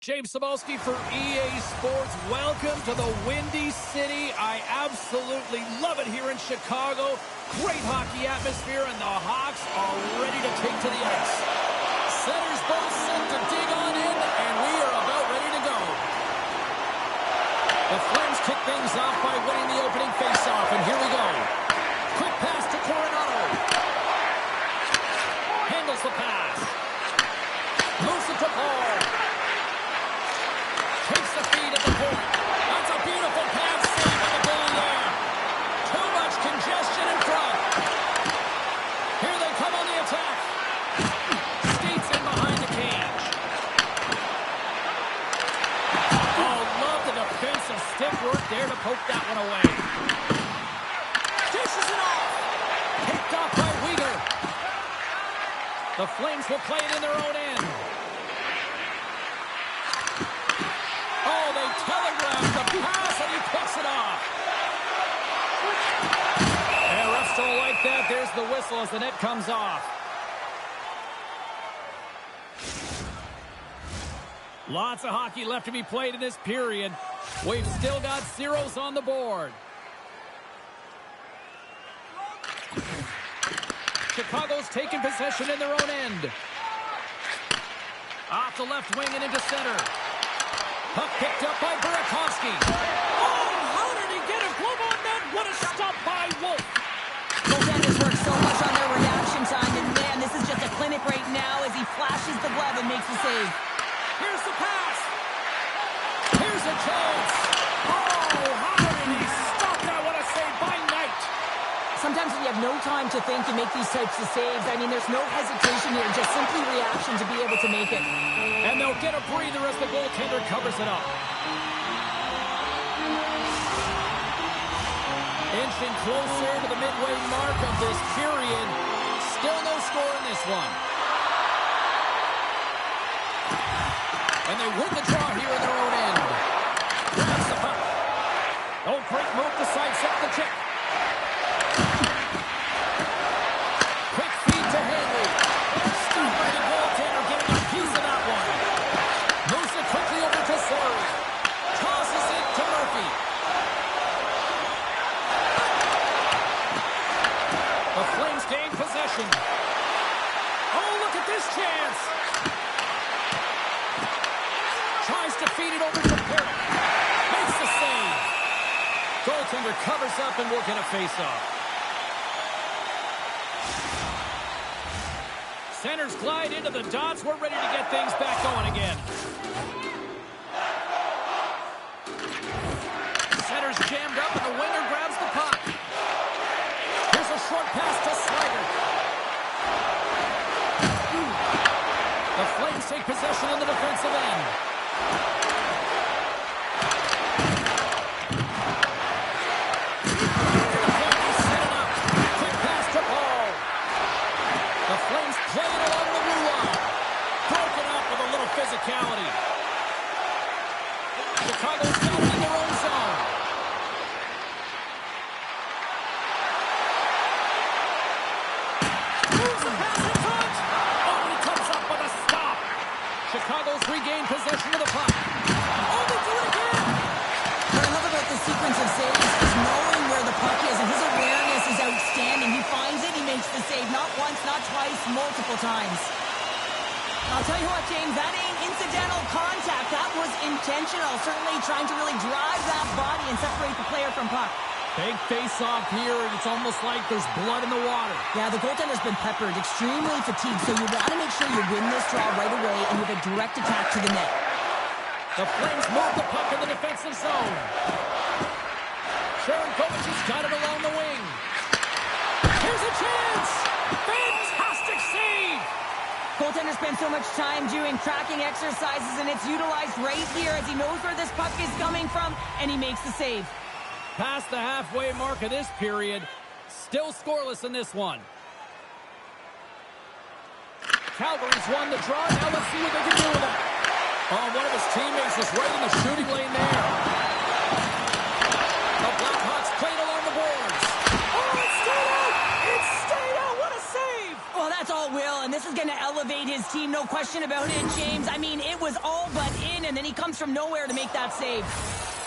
James Cybulski for EA Sports. Welcome to the Windy City. I absolutely love it here in Chicago. Great hockey atmosphere, and the Hawks are ready to take to the ice. Centers both set to dig on in, and we are about ready to go. The Flames kick things off by winning the opening faceoff, and here we go. Quick pass to Coronado. Handles the pass. Moves it to Paul. Takes the feed at the point. That's a beautiful pass save with the goal there. Too much congestion in front. Here they come on the attack. Skates in behind the cage. Oh, love the defensive stick work there to poke that one away. Dishes it off. Picked off by Weegar. The Flames will play it in their own end. Telegraph the pass, and he picks it off. And refs don't like that. There's the whistle as the net comes off. Lots of hockey left to be played in this period. We've still got zeros on the board. Chicago's taking possession in their own end. Off the left wing and into center. Puck picked up by Burakovsky. Oh, how did he get a glove on that? What a stop by Wolf. Goaltenders work so much on their reaction time, and man, this is just a clinic right now as he flashes the glove and makes the save. Here's the pass. Here's a chance. Oh, how did he stop that? What a save by Knight. Sometimes when you have no time to think and make these types of saves, I mean, there's no hesitation here, just simply reaction to be able to make it. And they'll get a breather as the goaltender covers it up. Inching closer to the midway mark of this period. Still no score in this one. And they win the draw here in their own end. Grabs the puck. Oh, great move to sidestep the check. Quick feed to Henry. Stopped by the goaltender, getting a piece of that one. Moves it quickly over to Surrey. Tosses it to Murphy. The Flames gain possession. Oh, look at this chance. Tries to feed it over to Perrick. Makes the save. Goaltender covers up and will get a face-off. Centers glide into the dots. We're ready to get things back going again. Centers jammed up, and the winger grabs the puck. Here's a short pass to Slider. The Flames take possession in the defensive end. Play it along the blue line. Broken up with a little physicality. Chicago's got it in their own zone. Moves the pass in front. Oh, he comes up with a stop. Chicago's regained possession of the puck. Oh, they do it again. What I love about this sequence of saves is knowing where the puck is, and his awareness is outstanding. He finds it, he makes the save, not once, not twice, multiple times. I'll tell you what, James, that ain't incidental contact. That was intentional, certainly trying to really drive that body and separate the player from puck. Big face-off here, and it's almost like there's blood in the water. Yeah, the goaltender's been peppered, extremely fatigued, so you want to make sure you win this draw right away and with a direct attack to the net. The Flames move the puck in the defensive zone. Sharon Kovac has got it along the wing. Here's a chance! Fantastic save! Goaltender spends so much time doing tracking exercises, and it's utilized right here as he knows where this puck is coming from, and he makes the save. Past the halfway mark of this period. Still scoreless in this one. Calgary's won the draw. Now let's see what they can do with it. Oh, one of his teammates is right in the shooting lane there. The Blackhawks played along the boards. Oh, it stayed out! It stayed out! What a save! Well, that's all will, and this is going to elevate his team, no question about it, James. I mean, it was all but in, and then he comes from nowhere to make that save.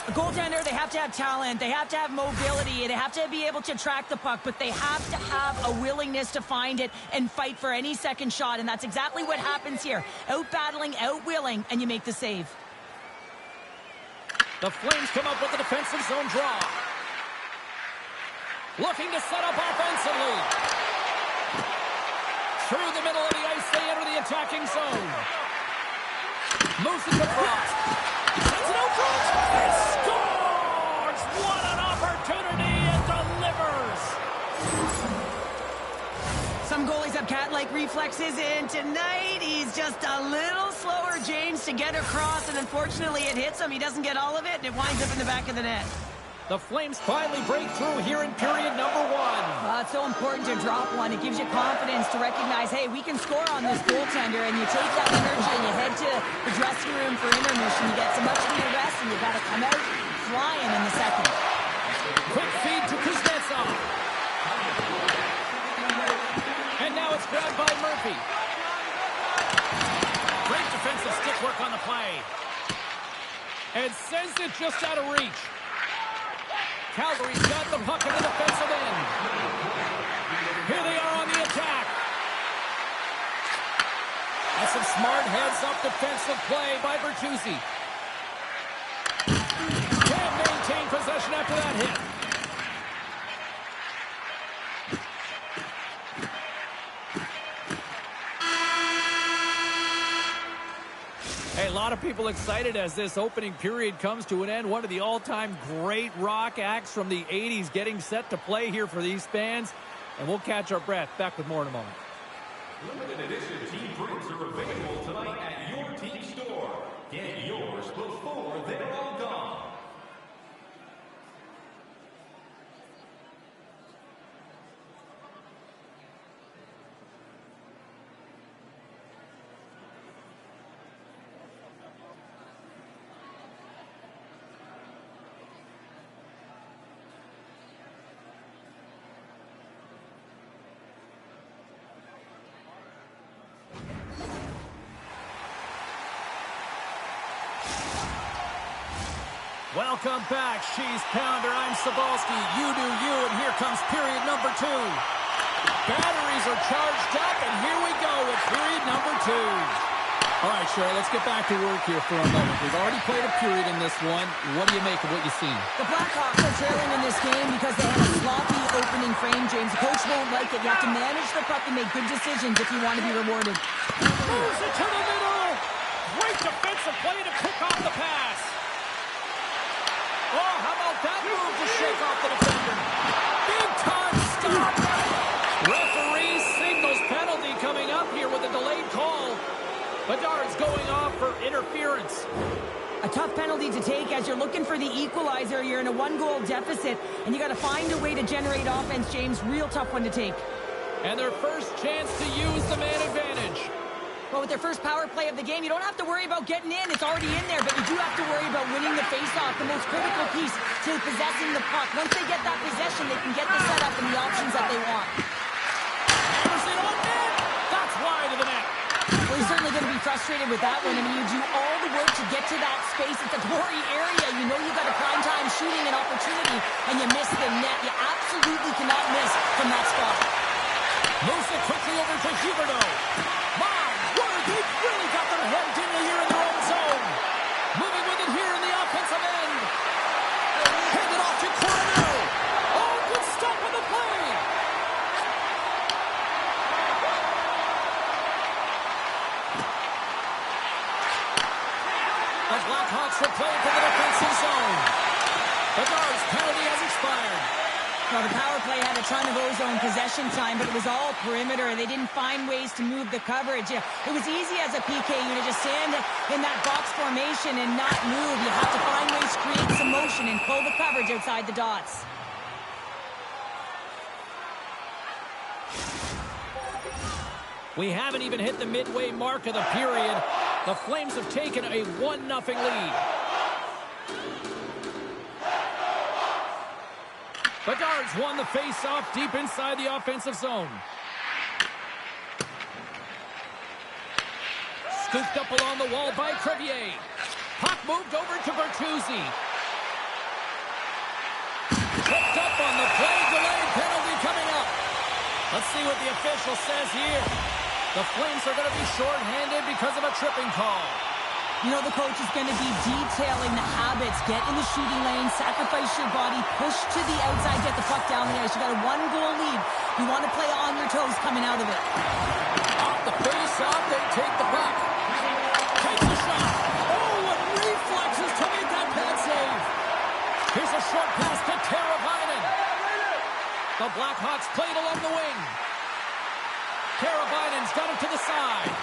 A goaltender, they have to have talent, they have to have mobility, they have to be able to track the puck, but they have to have a willingness to find it and fight for any second shot, and that's exactly what happens here. Out-battling, out-willing, and you make the save. The Flames come up with a defensive zone draw. Looking to set up offensively. Through the middle of the ice, they enter the attacking zone. Moves it to Frost. Sends it out front. He scores! What an opportunity! It delivers! Some goalies have cat-like reflexes, and tonight he's just a little slower, James, to get across, and unfortunately it hits him. He doesn't get all of it, and it winds up in the back of the net. The Flames finally break through here in period number 1. It's so important to drop one. It gives you confidence to recognize, hey, we can score on this goaltender, and you take that energy and you head to the dressing room for intermission. You get some much-needed rest, and you got to come out flying in the second. Quick feed to Kuznetsov. And now it's grabbed by Murphy. Great defensive stick work on the play. And sends it just out of reach. Calgary's got the puck in the defensive end. Here they are on the attack. That's some smart heads-up defensive play by Bertuzzi. Can't maintain possession after that hit. Hey, a lot of people excited as this opening period comes to an end. One of the all-time great rock acts from the 80s getting set to play here for these fans. And we'll catch our breath. Back with more in a moment. Limited edition team drinks are available tonight at your team store. Get yours before they're all gone. Welcome back, Cheese Pounder. I'm Cybulski. You do you, and here comes period number 2. Batteries are charged up, and here we go with period number 2. All right, Cheryl, let's get back to work here for a moment. We've already played a period in this one. What do you make of what you've seen? The Blackhawks are trailing in this game because they have a sloppy opening frame, James. The coach won't like it. You have to manage the puck and make good decisions if you want to be rewarded. Moves it to the middle. Great defensive play to cook off the pass. Oh, how about that move to shake off the defender? Big time stop. Referee signals penalty coming up here with a delayed call. Bedard's going off for interference. A tough penalty to take as you're looking for the equalizer. You're in a 1-goal deficit, and you got to find a way to generate offense, James. Real tough one to take. And their first chance to use the man advantage. Well, with their first power play of the game, you don't have to worry about getting in. It's already in there, but you do have to worry about winning the faceoff, the most critical piece to possessing the puck. Once they get that possession, they can get the setup and the options that they want. Anderson on net. That's wide of the net. Well, he's certainly going to be frustrated with that one. I mean, you do all the work to get to that space. It's a glory area. You know you've got a prime-time shooting an opportunity, and you miss the net. You absolutely cannot miss from that spot. Moves it quickly over to Huberdeau. They've really got their head in the year in their own zone. Moving with it here in the offensive end. Hand it off to Coronel. Oh, good stop on the play. The Blackhawks replay to the defensive zone. The Guards' penalty has expired. Well, the power play had a ton of ozone possession time, but it was all perimeter, and they didn't find ways to move the coverage. It was easy as a PK unit to stand in that box formation and not move. You have to find ways to create some motion and pull the coverage outside the dots. We haven't even hit the midway mark of the period. The Flames have taken a 1-0 lead. Bedard's won the face-off deep inside the offensive zone. Scooped up along the wall by Crevier. Puck moved over to Bertuzzi. Tripped up on the play. Delayed penalty coming up. Let's see what the official says here. The Flames are going to be shorthanded because of a tripping call. You know the coach is going to be detailing the habits. Get in the shooting lane, sacrifice your body, push to the outside, get the puck down the ice. You got a 1-goal lead. You want to play on your toes coming out of it. Off the face-off, they take the puck. Takes a shot. Oh, what reflexes to make that pad save. Here's a short pass to Teravainen. The Blackhawks played along the wing. Teravainen's got it to the side.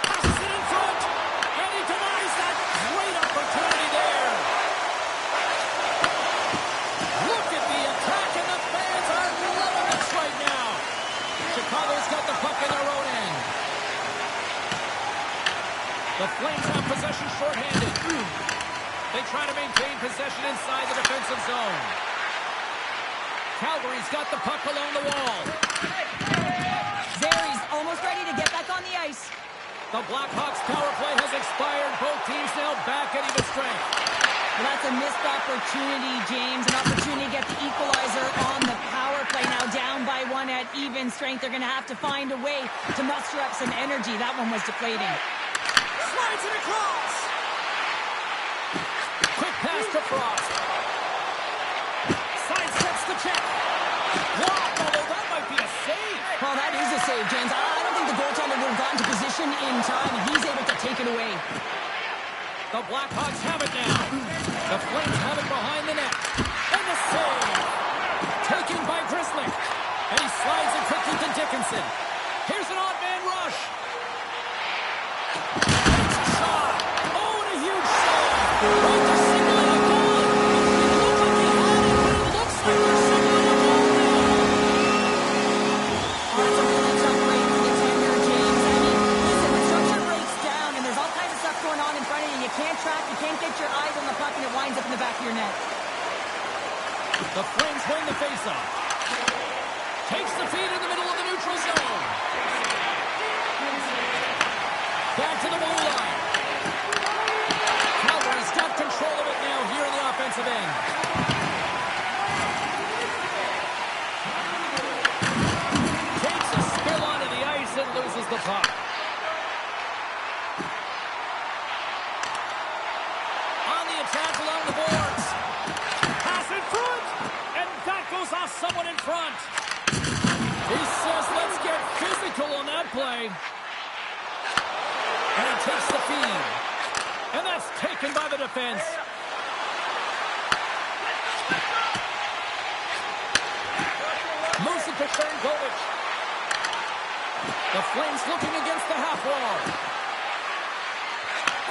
Passes it in front. And he denies that. Great opportunity there. Look at the attack, and the fans are loving this right now. Chicago's got the puck in their own end. The Flames have possession shorthanded. They try to maintain possession inside the defensive zone. Calgary's got the puck along the wall. Zary's almost ready to get back on the ice. The Blackhawks power play has expired. Both teams now back at even strength. Well, that's a missed opportunity, James. An opportunity to get the equalizer on the power play. Now down by 1 at even strength. They're going to have to find a way to muster up some energy. That one was deflating. Slides it across. Quick pass to Frost. Side steps the check. Blocked, although that might be a save. Well, that is a save, James. I don't think the goaltender would have gotten to position in time, and he's able to take it away. The Blackhawks have it now. The Flames have it behind the net. And the save. Taken by Grzelcyk. And he slides it quickly to Dickinson. Here's an odd man rush. Takes a shot. Oh, and a huge save. Right to signaling a goal. It looked like he had it, but it looks like they're signaling a goal now. Oh, that's a really tough break for the tender, James. I mean, listen, when structure breaks down and there's all kinds of stuff going on in front of you, you can't track, you can't get your eyes on the puck, and it winds up in the back of your net. The Flames win the faceoff. Takes the feed in the middle of the neutral zone. Back to the blue line. Calgary's got control of it now here in the offensive end. Takes a spill onto the ice and loses the puck. On the attack along the boards. Pass in front. And that goes off someone in front. He says, let's get physical on that play. And he takes the feed. And that's taken by the defense. Musa to Sternkovic. The Flames looking against the half wall.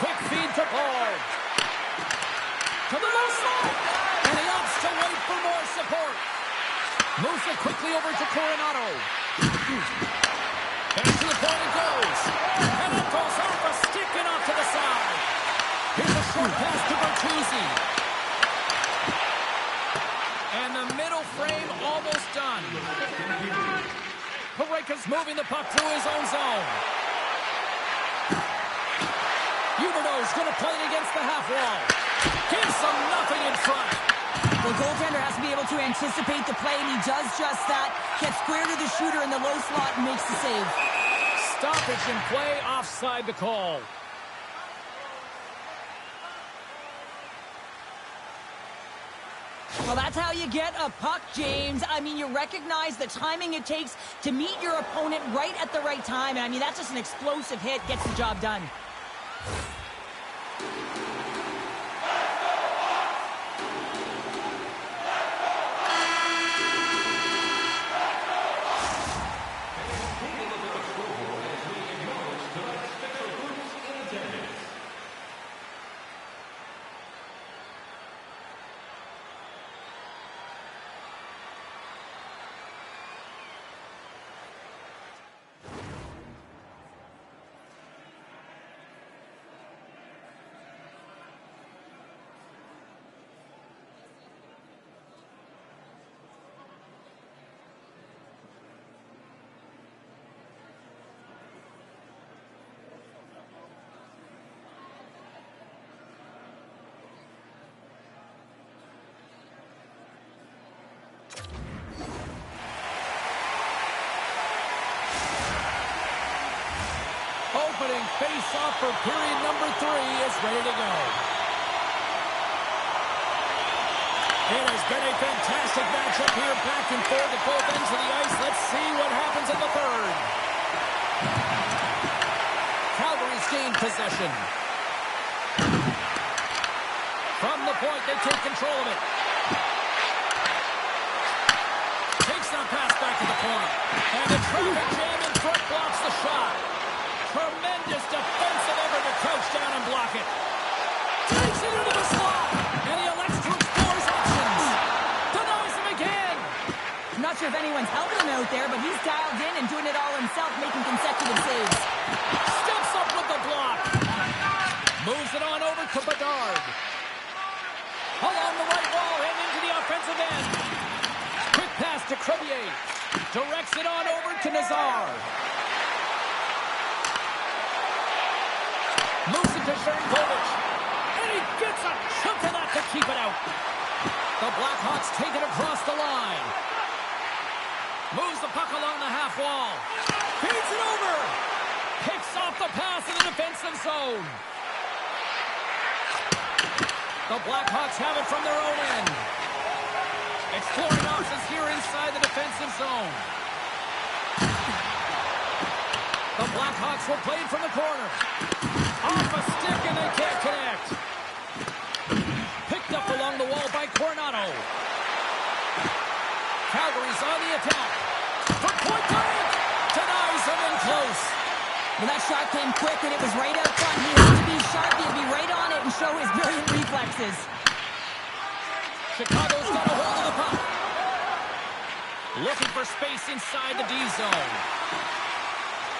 Quick feed to Paul. To the low slot. And he opts to wait for more support. Musa quickly over to Coronado. Back to the point it goes. And it goes off a stick and off to the side. Here's a short pass to Bertuzzi. And the middle frame almost done. Pareka's moving the puck through his own zone. Huberdeau's going to play it against the half wall. Gives them nothing in front. The goaltender has to be able to anticipate the play, and he does just that. Gets square to the shooter in the low slot and makes the save. Stoppage in play, offside the call. Well, that's how you get a puck, James. I mean, you recognize the timing it takes to meet your opponent right at the right time. And I mean, that's just an explosive hit, gets the job done. opening face-off for period number 3 is ready to go. It has been a fantastic matchup here, back and forth at both ends of the ice. Let's see what happens in the third. Calgary's gained possession. From the point, they take control of it. Takes that pass back to the corner. And the traffic jam in front blocks the shot. Tremendous defensive effort to crouch down and block it. Takes it into the slot. And he elects to explore his options. Denies him again. I'm not sure if anyone's helping him out there, but he's dialed in and doing it all himself, making consecutive saves. Steps up with the block. Moves it on over to Bedard. Along the right wall and into the offensive end. Quick pass to Crevier. Directs it on over to Nazar. Moves it to Sharangovich. And he gets a chunk of that to keep it out. The Blackhawks take it across the line. Moves the puck along the half wall. Feeds it over. Picks off the pass in the defensive zone. The Blackhawks have it from their own end. Exploring options here inside the defensive zone. The Blackhawks will play it from the corner. Off a stick and they can't connect. Picked up along the wall by Coronado. Calgary's on the attack. For point blank. Denies him in close. Well, that shot came quick, and it was right out front. He had to be sharp. He had to be right on it and show his brilliant reflexes. Chicago's got a hold of the puck. Looking for space inside the D zone.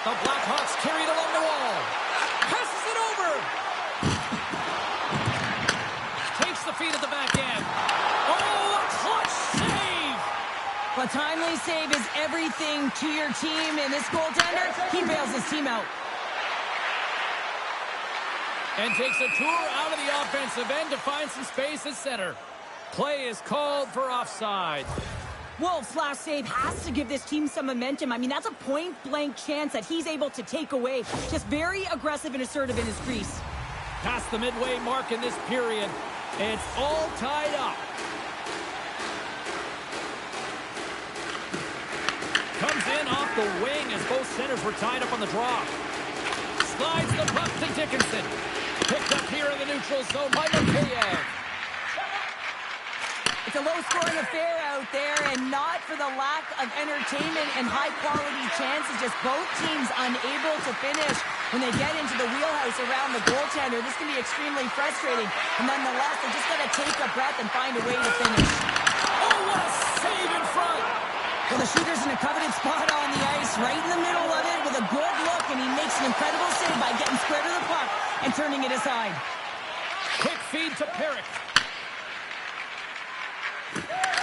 The Blackhawks carry it along the wall. Passes it over. Takes the feed at the back end. Oh, a clutch save. A timely save is everything to your team, and this goaltender, he bails his team out. And takes a tour out of the offensive end to find some space at center. Play is called for offside. Wolf's last save has to give this team some momentum. I mean, that's a point-blank chance that he's able to take away. Just very aggressive and assertive in his crease. Past the midway mark in this period. It's all tied up. Comes in off the wing as both centers were tied up on the draw. Slides the puck to Dickinson. Picked up here in the neutral zone by Mikheyev. It's a low-scoring affair out there, and not for the lack of entertainment and high-quality chances. Just both teams unable to finish when they get into the wheelhouse around the goaltender. This can be extremely frustrating. And nonetheless, they just got to take a breath and find a way to finish. Oh, what a save in front! Well, the shooter's in a coveted spot on the ice, right in the middle of it with a good look, and he makes an incredible save by getting square to the puck and turning it aside. Quick feed to Perrick.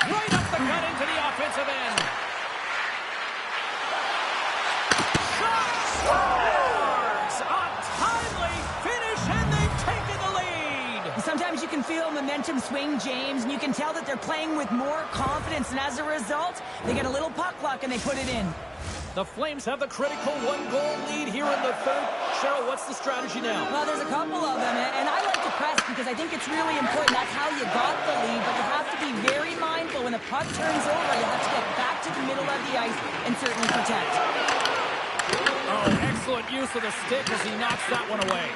Right up the gut into the offensive end. Shot scores! A timely finish, and they've taken the lead. Sometimes you can feel momentum swing, James, and you can tell that they're playing with more confidence, and as a result, they get a little puck luck and they put it in. The Flames have the critical one-goal lead here in the third. Cheryl, what's the strategy now? Well, there's a couple of them, and I like to press because I think it's really important. That's how you got the lead, but you have to be very mindful. When the puck turns over, you have to get back to the middle of the ice and certainly protect. Oh, excellent use of the stick as he knocks that one away.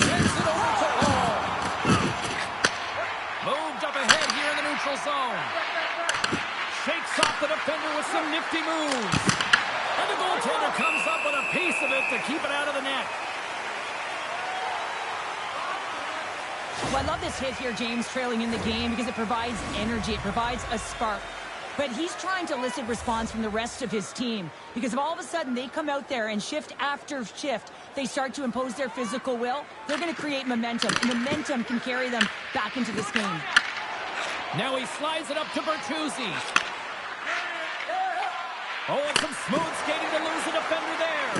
Sends it over to Paul. Moved up ahead here in the neutral zone. Shakes off the defender with some nifty moves. And the goaltender comes up with a piece of it to keep it out of the net. Well, I love this hit here, James, trailing in the game because it provides energy. It provides a spark. But he's trying to elicit response from the rest of his team because if all of a sudden they come out there and shift after shift, they start to impose their physical will, they're going to create momentum. And momentum can carry them back into this game. Now he slides it up to Bertuzzi. Oh, and some smooth skating to lose the defender there.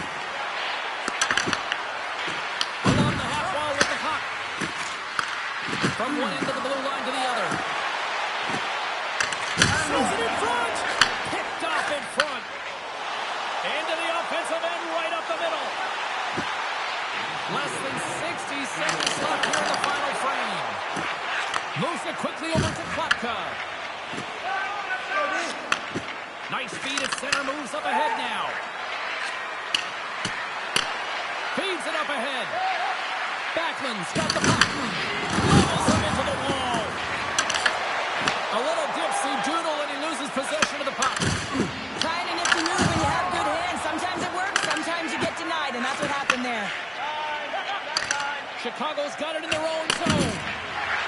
Along the half wall with the puck. From one end of the blue line to the other. Sends it in front. Picked off in front. Into the offensive end, right up the middle. Less than 60 seconds left here in the final frame. Moves it quickly over to Klapka. Nice feed at center, moves up ahead now. Feeds it up ahead. Backlund's got the puck. Rolls him into the wall. A little dipsy doodle and he loses possession of the puck. Trying a nifty move when you have good hands. Sometimes it works, sometimes you get denied, and that's what happened there. Chicago's got it in their own zone.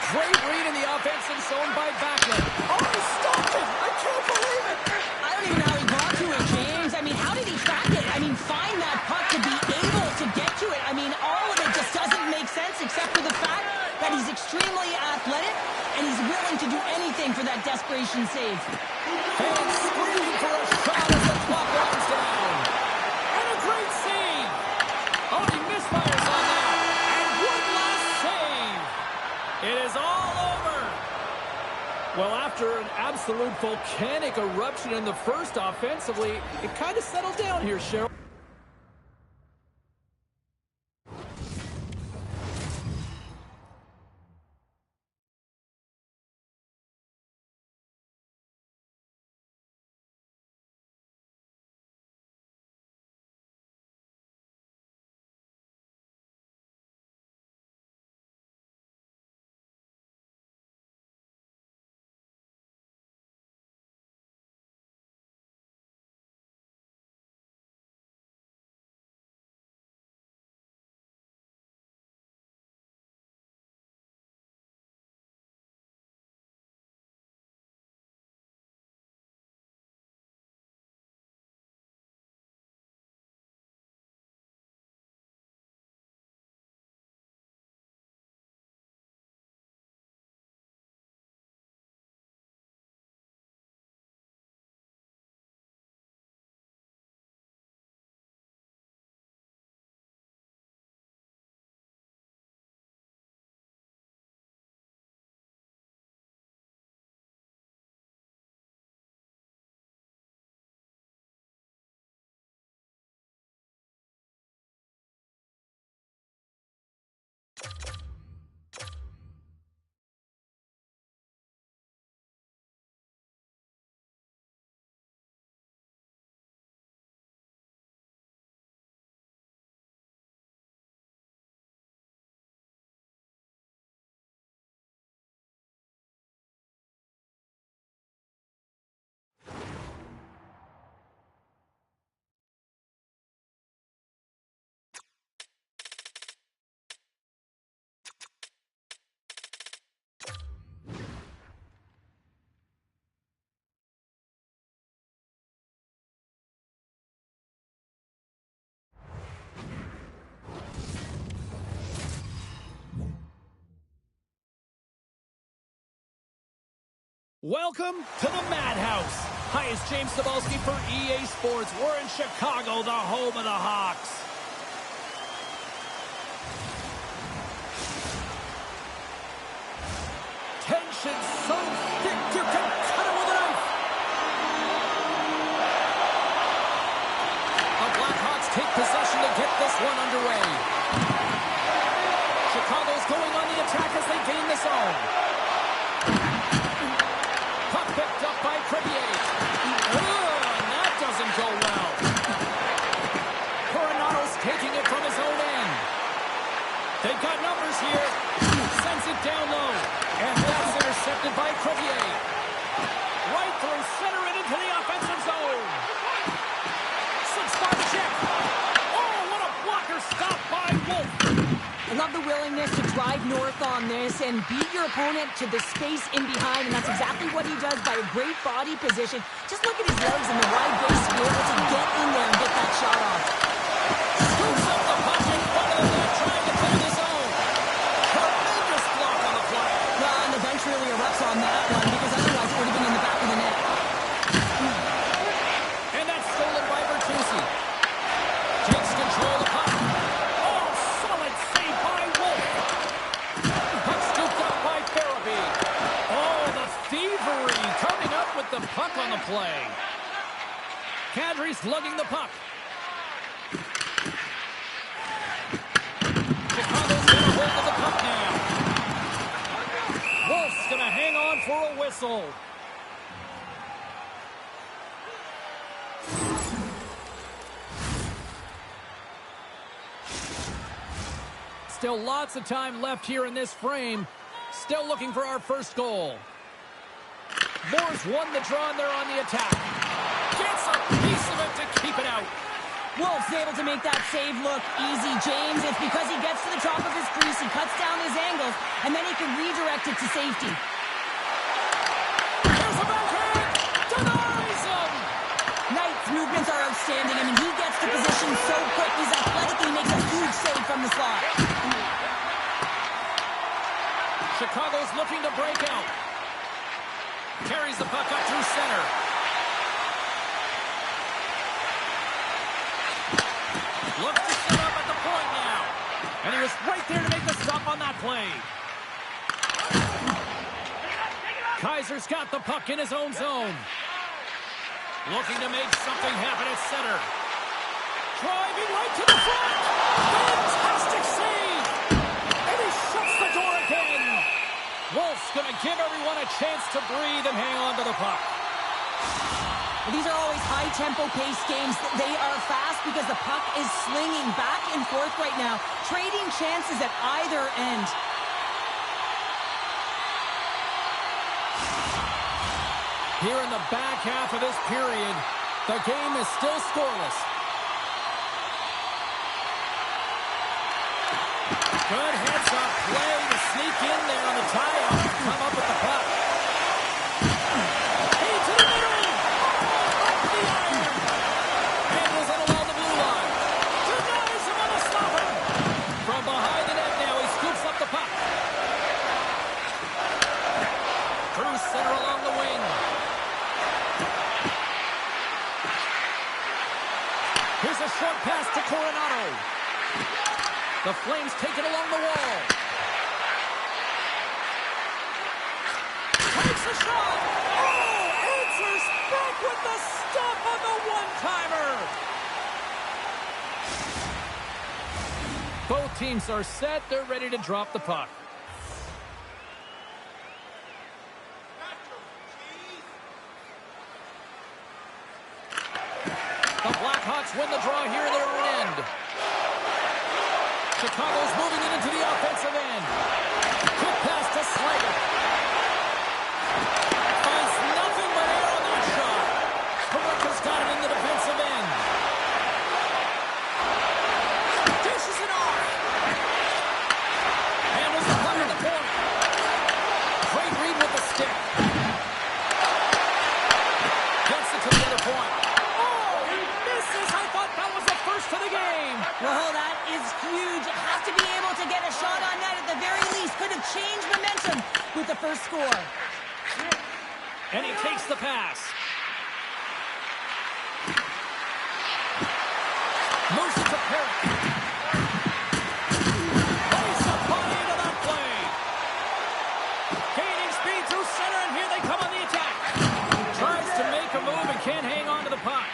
Great read in the offensive zone by Backlund. Oh, he stopped it! I can't believe it! I don't even know how he got to it, James. I mean, how did he track it? I mean, find that puck to be able to get to it. I mean, all of it just doesn't make sense except for the fact that he's extremely athletic and he's willing to do anything for that desperation save. Fans screaming for a shot as the clock runs down. And a great save. Oh, he misfires on that. And one last save. It is all over. Well, after an absolute volcanic eruption in the first offensively, it kind of settled down here, Cheryl. Welcome to the Madhouse. Hi, it's James Cebulski for EA Sports. We're in Chicago, the home of the Hawks. Tension so thick you can cut it with a knife. The Blackhawks take possession to get this one underway. Chicago's going on the attack as they gain the zone. Picked up by Crevier. And that doesn't go well. Coronato's taking it from his own end. They've got numbers here. Sends it down low. And that's intercepted by Crevier. Right through center and into the offensive zone. 6-5 check. Oh, what a blocker stop by Wolf. I love the willingness to drive north on this and beat your opponent to the space in behind, and that's exactly what he does by a great body position. Just look at his legs and the wide base to be able to get in there and get that shot off. Scoops up the puck in front of the net, trying to clear the zone. Tremendous block on the play. Well, and the bench really erupts on that one, because otherwise it would have been in the back of the net. And that's stolen by Bertuzzi. Takes control of the puck. The puck on the play. Kadri's lugging the puck. for a whistle. Still lots of time left here in this frame. Still looking for our first goal. Boers won the draw and they're on the attack. Gets a piece of it to keep it out. Wolf's able to make that save look easy, James. It's because he gets to the top of his crease, he cuts down his angles, and then he can redirect it to safety. There's a backhand! Denies him! Knight's movements are outstanding. I mean, he gets to position so quick. He's athletically makes a huge save from the slot. Chicago's looking to break out. Carries the puck up through center. Looks to set up at the point now. And he was right there to make the stop on that play. Kaiser's got the puck in his own zone. Looking to make something happen at center. Driving right to the front. Fantastic save. And he shuts the door again. Wolf's going to give everyone a chance to breathe and hang on to the puck. These are always high-tempo paced games. They are fast because the puck is slinging back and forth right now, trading chances at either end. Here in the back half of this period, the game is still scoreless. Good heads-up play to sneak in there on the tie-up and come up with the puck. Into the middle! Up the iron! Handles it along the blue line. Denies him on the stopper! From behind the net now, he scoops up the puck. Through center along the wing. Here's a short pass to Coronado. The Flames take it along the wall. Takes a shot. Oh, answers back with the stop on the one-timer. Both teams are set. They're ready to drop the puck. The Blackhawks win the draw here in their own end. Chicago's moving it into the offensive end. Quick pass to Slager. Finds nothing but air on that shot. Paraka's got it in the defensive end. Dishes it off. Handles the puck at the point. Great read with the stick. Gets it to the other point. I thought that was the first of the game. Well, that is huge. Has to be able to get a shot on net at the very least. Could have changed momentum with the first score. And he takes the pass. Moves it to Perry. Place a body into that play. Gaining speed through center, and here they come on the attack. Tries to make a move and can't hang on to the puck.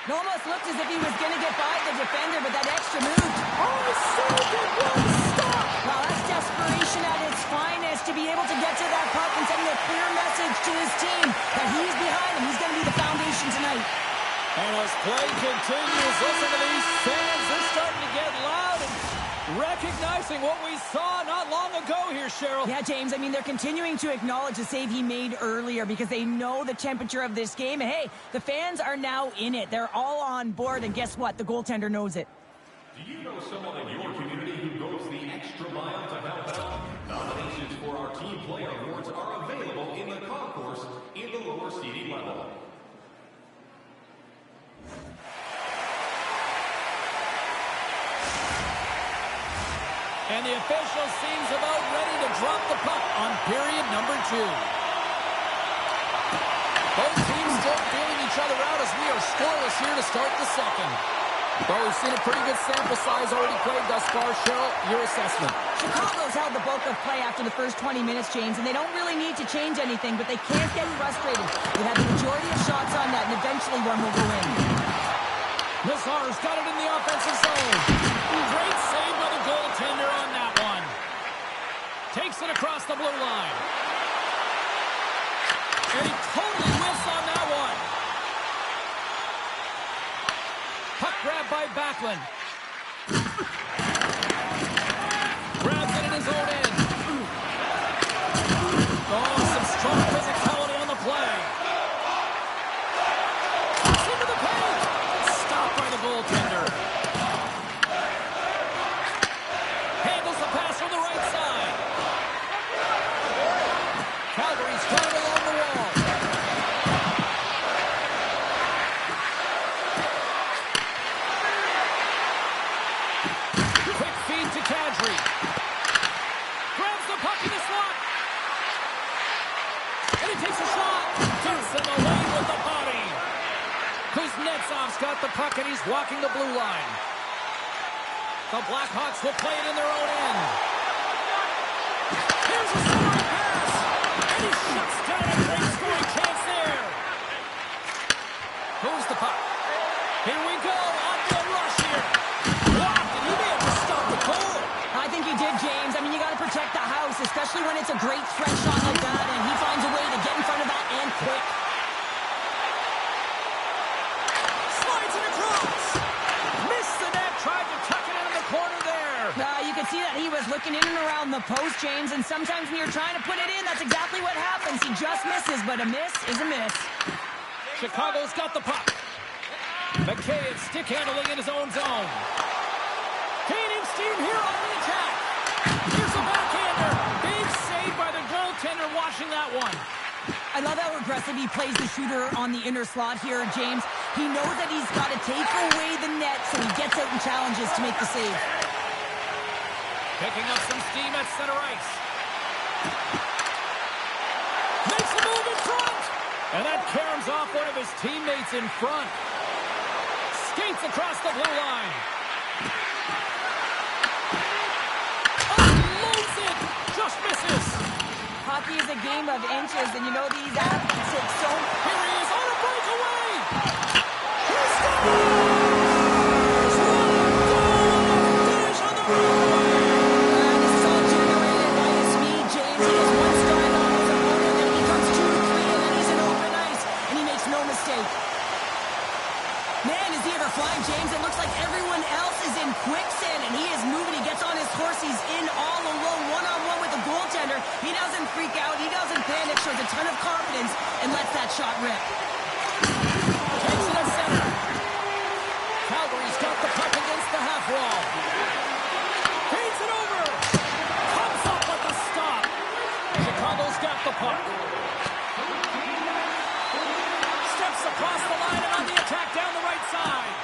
It almost looked as if he was going to get by the defender, but that extra move. Oh, saved it. One stop. Well, that's desperation at its finest to be able to get to that puck and sending a clear message to his team that he's behind him. He's going to be the foundation tonight. And as play continues, listen to these fans. They're starting to get loud and recognizing what we saw not long ago here, Cheryl. Yeah, James, I mean, they're continuing to acknowledge the save he made earlier because they know the temperature of this game. And, hey, the fans are now in it. They're all on board, and guess what? The goaltender knows it. Do you know someone in your community who goes the extra mile to help out? Nominations for our Team Player Awards are available in the concourse in the lower seating level. And the official seems about ready to drop the puck on period number 2. Both teams still feeling each other out as we are scoreless here to start the second. Well, we've seen a pretty good sample size already played thus far. Cheryl, your assessment. Chicago's held the bulk of play after the first 20 minutes, James, and they don't really need to change anything, but they can't get frustrated. They have the majority of shots on net, and eventually one will go in. Lazar's got it in the offensive zone. Great save by the goaltender on that one. Takes it across the blue line. Faceoff's got the puck, and he's walking the blue line. The Blackhawks will play it in their own end. Here's a scoring pass, and he shuts down a great scoring chance there. Moves the puck. Here we go, on the rush here. Blocked, and he may have just stopped the goal. I think he did, James. I mean, you got to protect the house, especially when it's a great threat shot like that, and he finds a way to get in front of that and quick. Slides it across. Missed the net, tried to tuck it into the corner there. You could see that he was looking in and around the post, James, and sometimes when you're trying to put it in, that's exactly what happens. He just misses, but a miss is a miss. Chicago's got the puck. McKay stick handling in his own zone. Gaining steam here on the attack. Here's a backhander. Big save by the goaltender watching that one. I love how aggressive he plays the shooter on the inner slot here, James. He knows that he's got to take away the net, so he gets out and challenges to make the save. Picking up some steam at center ice. Makes a move in front. And that caroms off one of his teammates in front. Skates across the blue line. Unloads it. Just misses. Hockey is a game of inches, and you know these athletes hit so... Here he is on a breakaway. He scores! Finish on the breakaway. This is all generated by his speed, James. He has one stride on his opponent, then he comes 2 to 3, and then he's in open ice, and he makes no mistake. Man, is he ever flying, James? It looks like everyone else is in quicksand, and he is moving. He gets on his horse. He's in all alone, one-on-one with the goaltender. He doesn't freak out. He doesn't panic. Shows a ton of confidence and lets that shot rip. Takes it at center. Calgary's got the puck against the half wall. Feeds it over. Comes up with the stop. Chicago's got the puck. Steps across the line and on the attack down the right side.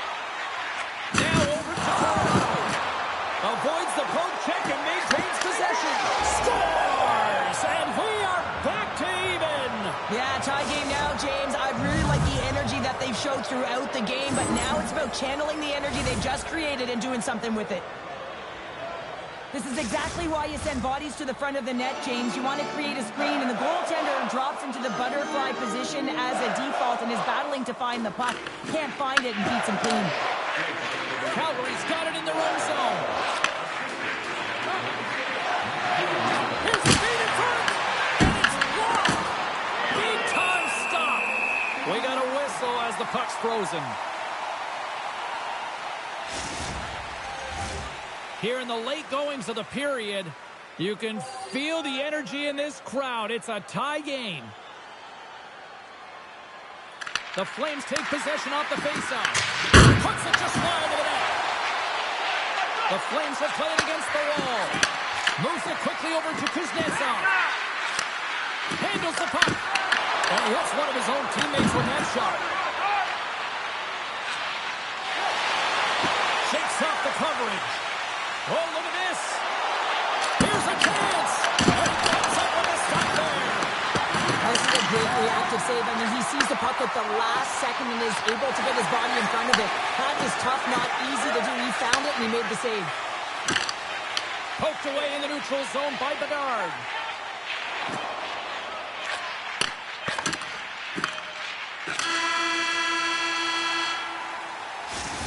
Now over to Toronto. Avoids the poke check and maintains possession. Scores! And we are back to even. Yeah, tie game now, James. I really like the energy that they've showed throughout the game, but now it's about channeling the energy they just created and doing something with it. This is exactly why you send bodies to the front of the net, James. You want to create a screen, and the goaltender drops into the butterfly position as a default and is battling to find the puck. Can't find it and beats him clean. Calgary's got it in their own zone. Here's the feed in front, and it's blocked. Big time stop. We got a whistle as the puck's frozen. Here in the late goings of the period, you can feel the energy in this crowd. It's a tie game. The Flames take possession off the faceoff. Puts it just wide of the net. The Flames have played against the wall. Moves it quickly over to Kuznetsov. Handles the puck. And he hits one of his own teammates with that shot. Shakes off the coverage. Oh, look at this. Here's a chance. And he gets up with a stop there. This is a great reactive save. I mean, he sees the puck at the last second and is able to get his body in front of it. That is tough, not easy to do. He found it and he made the save. Poked away in the neutral zone by Bedard.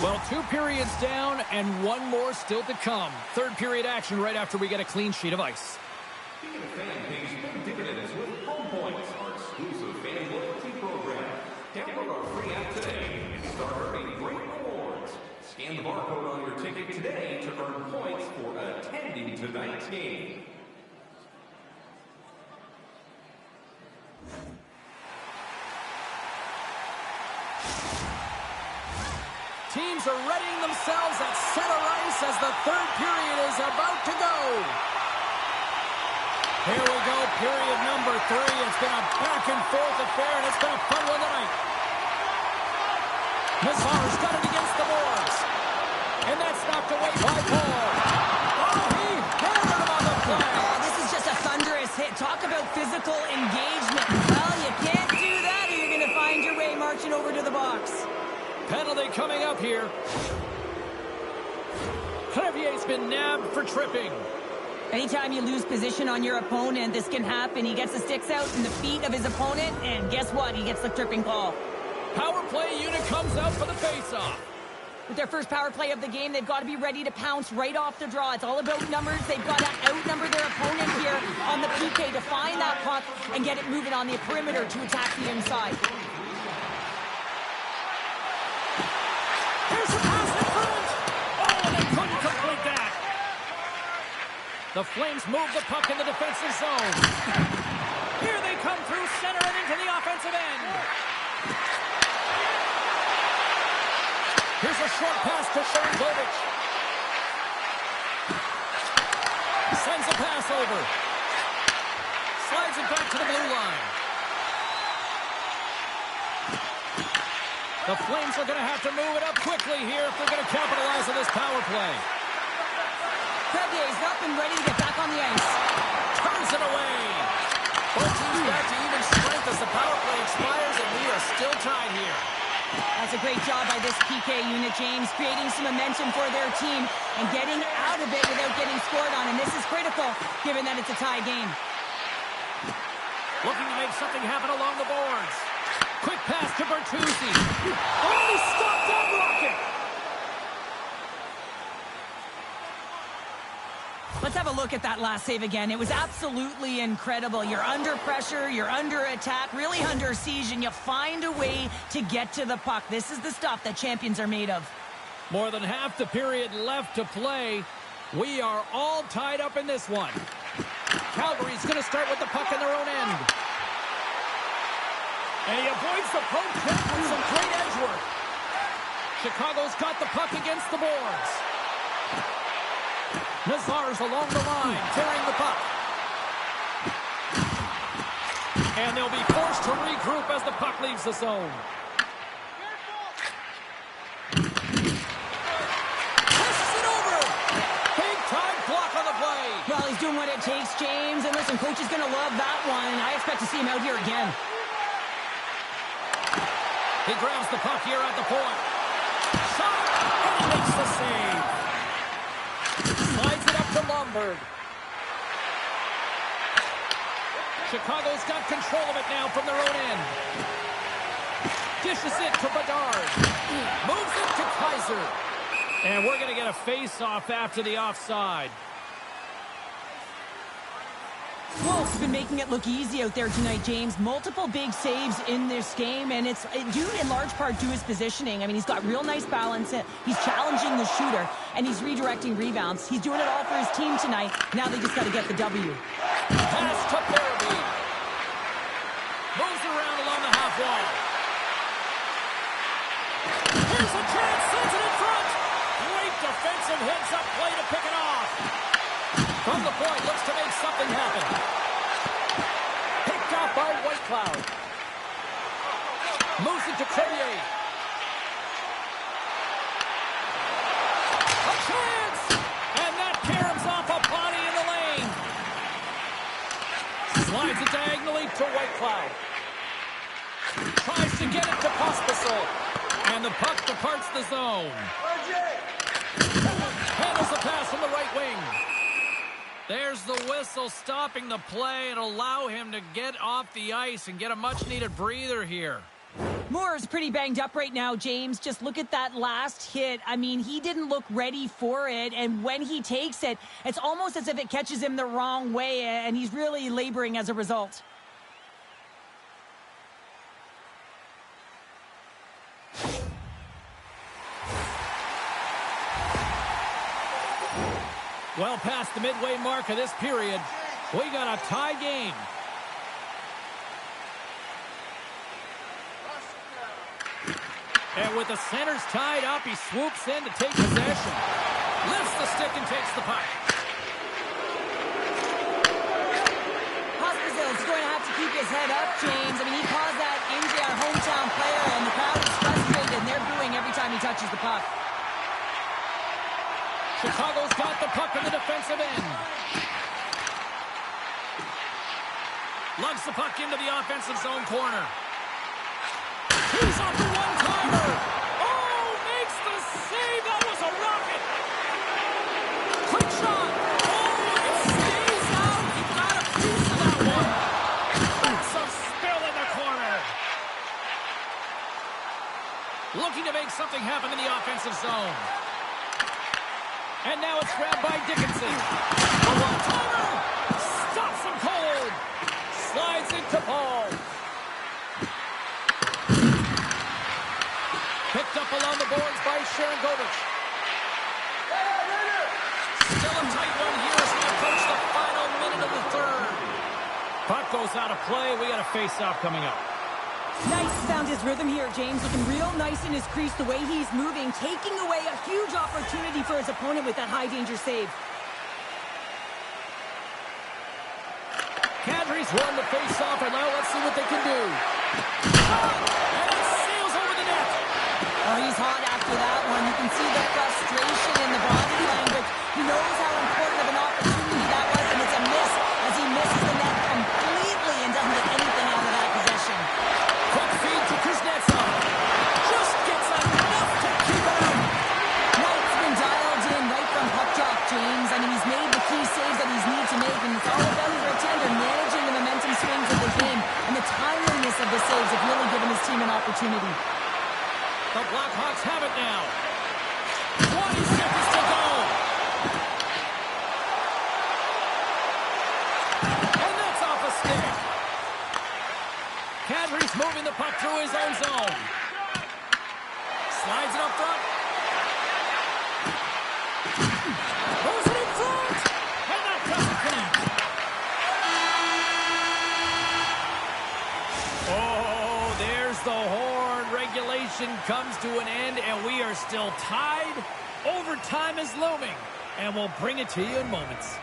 Well, 2 periods down and 1 more still to come. Third period action right after we get a clean sheet of ice. Being a fan pays big dividends with Home Points, our exclusive fan loyalty program. Download our free app today and start earning great rewards. Scan the barcode on your ticket today to earn points for attending tonight's game. Teams are readying themselves at center ice as the third period is about to go. Here we go, period number 3. It's been a back-and-forth affair, and it's been a fun one tonight. Mazar's got it against the boards. And that's knocked away by Paul. Oh, he hammered him on the play. Oh, this is just a thunderous hit. Talk about physical engagement. Well, you can't do that or you're going to find your way marching over to the box. Penalty coming up here. Crevier's been nabbed for tripping. Anytime you lose position on your opponent, this can happen. He gets the sticks out in the feet of his opponent, and guess what? He gets the tripping call. Power play unit comes out for the face-off. With their first power play of the game, they've got to be ready to pounce right off the draw. It's all about numbers. They've got to outnumber their opponent here on the PK to find that puck and get it moving on the perimeter to attack the inside. Here's the pass in front. Oh, they couldn't complete that. The Flames move the puck in the defensive zone. Here they come through center and into the offensive end. Here's a short pass to Sharangovich. Sends a pass over. Slides it back to the blue line. The Flames are going to have to move it up quickly here if they're going to capitalize on this power play. Crevier's not been ready to get back on the ice. Turns it away. Both teams back to even strength as the power play expires, and we are still tied here. That's a great job by this PK unit, James, creating some momentum for their team and getting out of it without getting scored on. And this is critical, given that it's a tie game. Looking to make something happen along the boards. Quick pass to Bertuzzi. Oh, he stopped that rocket! Let's have a look at that last save again. It was absolutely incredible. You're under pressure, you're under attack, really under siege, and you find a way to get to the puck. This is the stuff that champions are made of. More than half the period left to play. We are all tied up in this one. Calgary's going to start with the puck in their own end. And he avoids the poke check with some great edge work. Chicago's got the puck against the boards. Nazar's along the line, carrying the puck. And they'll be forced to regroup as the puck leaves the zone. Pushes it over. Big time block on the play. Well, he's doing what it takes, James. And listen, coach is going to love that one. I expect to see him out here again. He grabs the puck here at the point. Shot, and he makes the save. Slides it up to Lomberg. Chicago's got control of it now from their own end. Dishes it to Bedard. Moves it to Kaiser. And we're going to get a face-off after the offside. Wolves have been making it look easy out there tonight, James. Multiple big saves in this game, and it's due in large part to his positioning. I mean, he's got real nice balance. He's challenging the shooter, and he's redirecting rebounds. He's doing it all for his team tonight. Now they just got to get the W. Pass to Barabee. Moves around along the half wall. Here's a chance. Sends it in front. Great defensive heads-up play to pick it off. From the point, looks to make something happen. Picked off by Whitecloud. Moves it to Crevier. A chance! And that caroms off a body in the lane. Slides it diagonally to Whitecloud. Tries to get it to Pospisil. And the puck departs the zone. Handles the pass from the right wing. There's the whistle stopping the play and allow him to get off the ice and get a much-needed breather here. Moore's pretty banged up right now, James. Just look at that last hit. I mean, he didn't look ready for it, and when he takes it, it's almost as if it catches him the wrong way, and he's really laboring as a result. Well past the midway mark of this period, we got a tie game. And with the centers tied up, he swoops in to take possession. Lifts the stick and takes the puck. Pospisil's going to have to keep his head up, James. I mean, he caused that injury, our hometown player, and the crowd is frustrated, and they're booing every time he touches the puck. Chicago's got the puck in the defensive end. Lugs the puck into the offensive zone corner. He's off the one-timer. Oh, make something happen in the offensive zone. And now it's grabbed by Dickinson. A one-timer! Stops him cold. Slides into Paul. Picked up along the boards by Sharon Govich. Still a tight one here as we approach the final minute of the third. Puck goes out of play. We got a face-off coming up. Nice found his rhythm here, James. Looking real nice in his crease, the way he's moving, taking away a huge opportunity for his opponent with that high-danger save. Kadri's won the face-off, and now let's see what they can do. And it sails over the net. Oh, he's hot after that one. You can see the frustration in the body language. He knows how important of an opportunity that was, and it's a miss as he misses the net completely and doesn't get anything out of that possession. Quick feed to Kuznetsov. Just gets enough to keep it out. Knight's been dialed in right from puck drop, James. I mean, he's made the key saves that he's need to make, and it's all about for a tender managing the momentum swings of the game, and the timeliness of the saves have really given his team an opportunity. The Blackhawks have it now. 20 seconds to go. And that's off a stick. Kadri's moving the puck through his own zone. Slides it up front. Moves it in front. And that doesn't connect. Oh, there's the horn. Regulation comes to an end, and we are still tied. Overtime is looming, and we'll bring it to you in moments.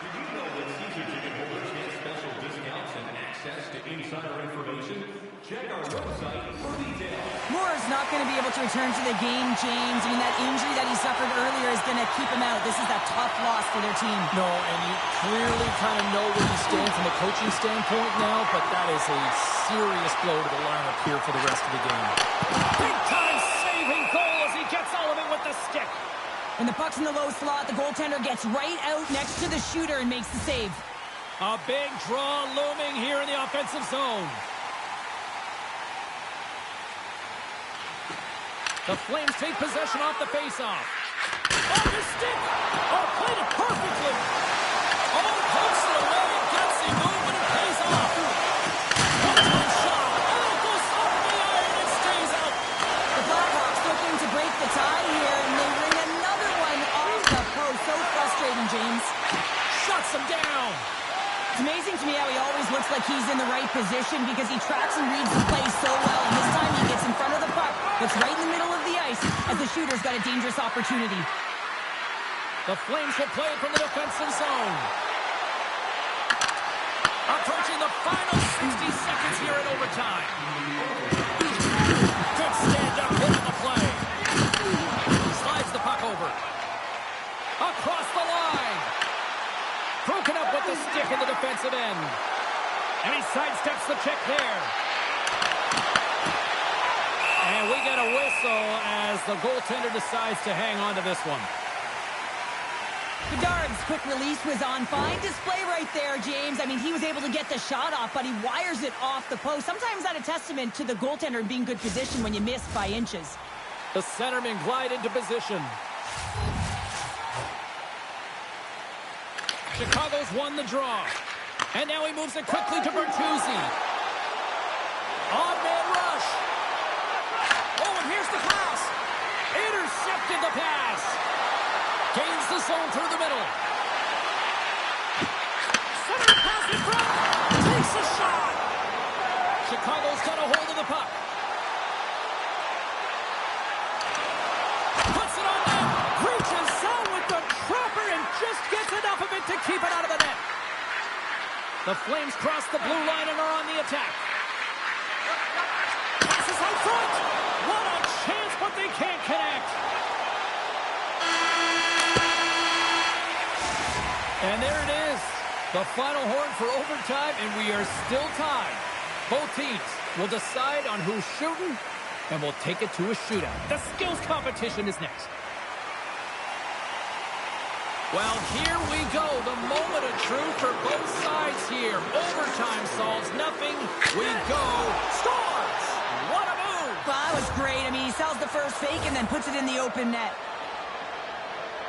Did you know that Caesar ticket holders get special discounts and access to insider information? Check our website for details. Moore's not going to be able to return to the game, James. I mean, that injury that he suffered earlier is going to keep him out. This is a tough loss for their team. No, and you clearly kind of know where you stand from a coaching standpoint now, but that is a serious blow to the lineup here for the rest of the game. Big-time saving goal as he gets all of it with the stick. And the puck's in the low slot. The goaltender gets right out next to the shooter and makes the save. A big draw looming here in the offensive zone. The Flames take possession off the faceoff. Off his stick! Oh, played it perfectly! Oh, pokes it away, gets the move, and it pays off. One-time shot. Oh, it goes over the iron and stays out. The Blackhawks looking to break the tie here, and they ring another one off the post. So frustrating, James. Shuts him down. It's amazing to me how he always looks like he's in the right position because he tracks and reads the play so well. And this time he gets in front of the puck, gets right in the middle of the ice as the shooter's got a dangerous opportunity. The Flames will play it from the defensive zone. Approaching the final 60 seconds here in overtime. Good stand-up hit on the play. Slides the puck over. Across the line. Broken up with the stick in the defensive end. And he sidesteps the check there. And we get a whistle as the goaltender decides to hang on to this one. Bedard's quick release was on fine display right there, James. I mean, he was able to get the shot off, but he wires it off the post. Sometimes that's a testament to the goaltender being good position when you miss by inches. The centerman glide into position. Chicago's won the draw. And now he moves it quickly to Bertuzzi. On-man rush. Oh, and here's the pass. Intercepted the pass. Gains the zone through the middle. Center pass in front. Takes a shot. Chicago's got a hold of the puck. Puts it on net. Reaches zone with the trapper and just gets enough of it to keep it out of the net. The Flames cross the blue line and are on the attack. Passes out front. What a chance, but they can't connect. And there it is. The final horn for overtime, and we are still tied. Both teams will decide on who's shooting, and we'll take it to a shootout. The skills competition is next. Well, here we go. The moment of truth for both sides here. Overtime solves nothing. We go. Scores! What a move! Well, that was great. I mean, he sells the first fake and then puts it in the open net.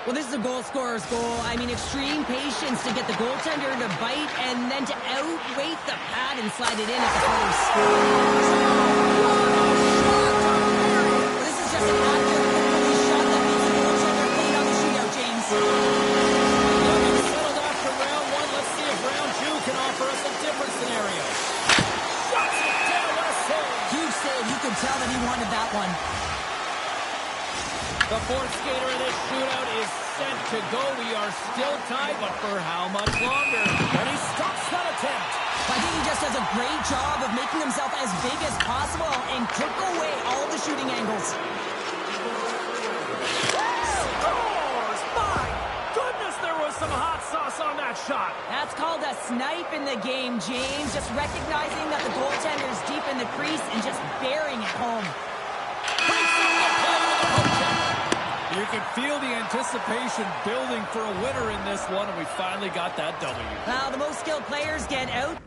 Well, this is a goal scorer's goal. I mean, extreme patience to get the goaltender to bite and then to outweight the pad and slide it in at the first. Well, this is just an accurate shot that beats the goaltender clean on the shootout, James. Looking settled after round one. Let's see if round two can offer us a different scenario. Shuts it down. What a save. Huge save. You could tell that he wanted that one. The fourth skater in this shootout is set to go. We are still tied, but for how much longer? And he stops that attempt. I think he just does a great job of making himself as big as possible and cook away all the shooting angles. Scores! My goodness, there was some hot sauce on that shot. That's called a snipe in the game, James. Just recognizing that the goaltender's deep in the crease and just burying it home. You can feel the anticipation building for a winner in this one, and we finally got that W. Well, the most skilled players get out.